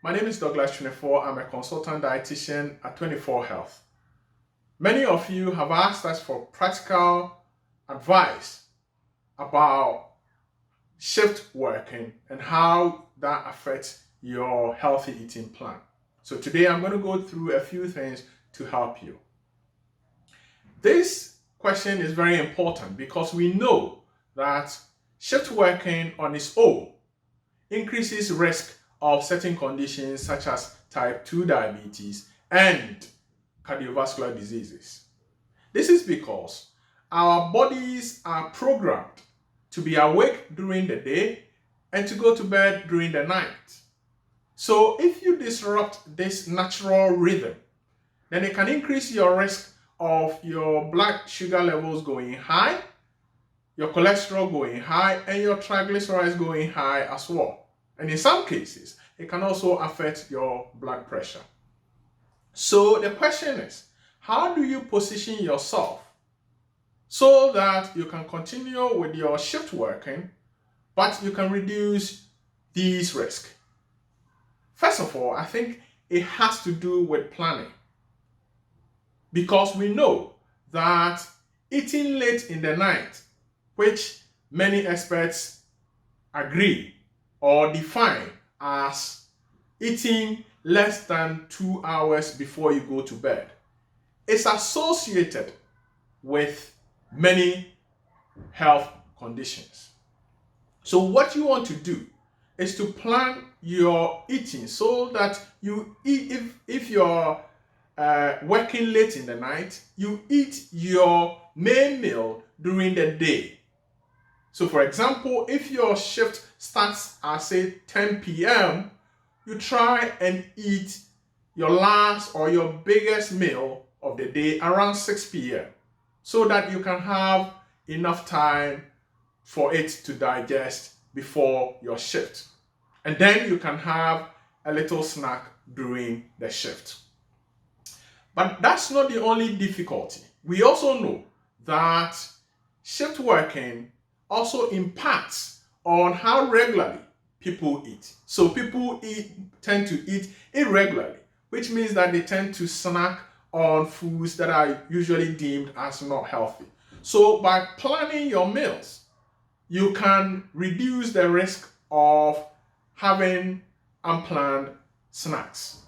My name is Douglas 24. I'm a consultant dietitian at 24 Health. Many of you have asked us for practical advice about shift working and how that affects your healthy eating plan. So today I'm going to go through a few things to help you. This question is very important because we know that shift working on its own increases risk of certain conditions such as type 2 diabetes and cardiovascular diseases. This is because our bodies are programmed to be awake during the day and to go to bed during the night. So if you disrupt this natural rhythm, then it can increase your risk of your blood sugar levels going high, your cholesterol going high, and your triglycerides going high as well. And in some cases, it can also affect your blood pressure. So the question is, how do you position yourself so that you can continue with your shift working, but you can reduce these risks? First of all, I think it has to do with planning. Because we know that eating late in the night, which many experts agree or define as eating less than 2 hours before you go to bed, is associated with many health conditions. So what you want to do is to plan your eating so that you eat, if you're working late in the night, you eat your main meal during the day. So for example, if your shift starts at say 10 p.m., you try and eat your last or your biggest meal of the day around 6 p.m. so that you can have enough time for it to digest before your shift. And then you can have a little snack during the shift. But that's not the only difficulty. We also know that shift working also impacts on how regularly people eat. So people tend to eat irregularly, which means that they tend to snack on foods that are usually deemed as not healthy. So by planning your meals, you can reduce the risk of having unplanned snacks.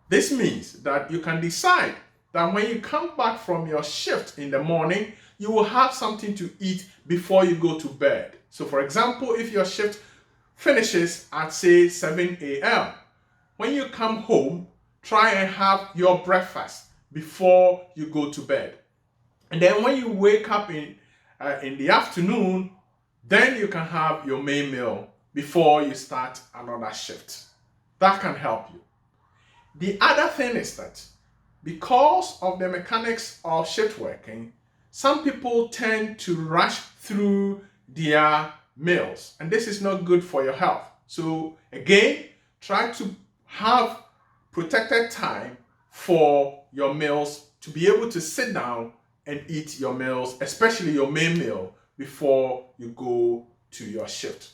This means that you can decide that when you come back from your shift in the morning, you will have something to eat before you go to bed. So for example, if your shift finishes at say 7 a.m., when you come home, try and have your breakfast before you go to bed. And then when you wake up in the afternoon, then you can have your main meal before you start another shift. That can help you. The other thing is that because of the mechanics of shift working, some people tend to rush through their meals, and this is not good for your health. So again, try to have protected time for your meals to be able to sit down and eat your meals, especially your main meal, before you go to your shift.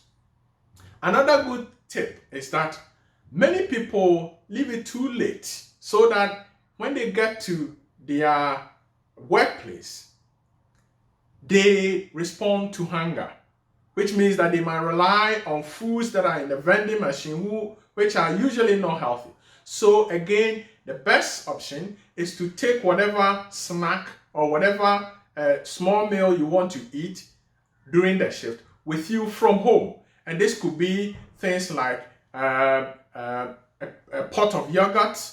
Another good tip is that many people leave it too late so that when they get to their workplace, they respond to hunger, which means that they might rely on foods that are in the vending machine, which are usually not healthy. So again, the best option is to take whatever snack or whatever small meal you want to eat during the shift with you from home. And this could be things like a pot of yogurt,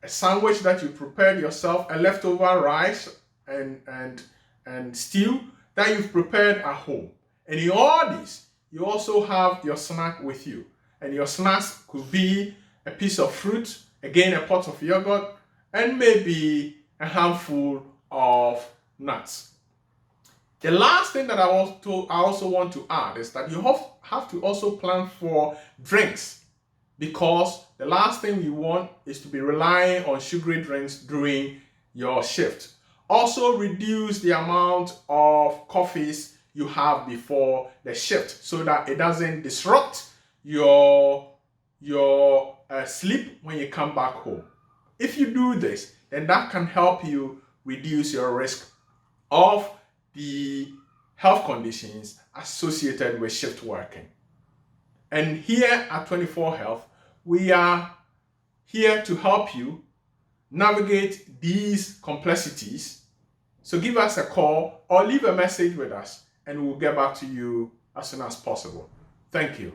a sandwich that you prepared yourself, a leftover rice and stew that you've prepared at home. And in all these, you also have your snack with you. And your snacks could be a piece of fruit, again a pot of yogurt, and maybe a handful of nuts. The last thing that I also want to add is that you have to also plan for drinks, because the last thing you want is to be relying on sugary drinks during your shift. Also reduce the amount of coffees you have before the shift so that it doesn't disrupt your your sleep when you come back home. If you do this, then that can help you reduce your risk of the health conditions associated with shift working. And here at 24 Health, we are here to help you navigate these complexities. So give us a call or leave a message with us and we'll get back to you as soon as possible. Thank you.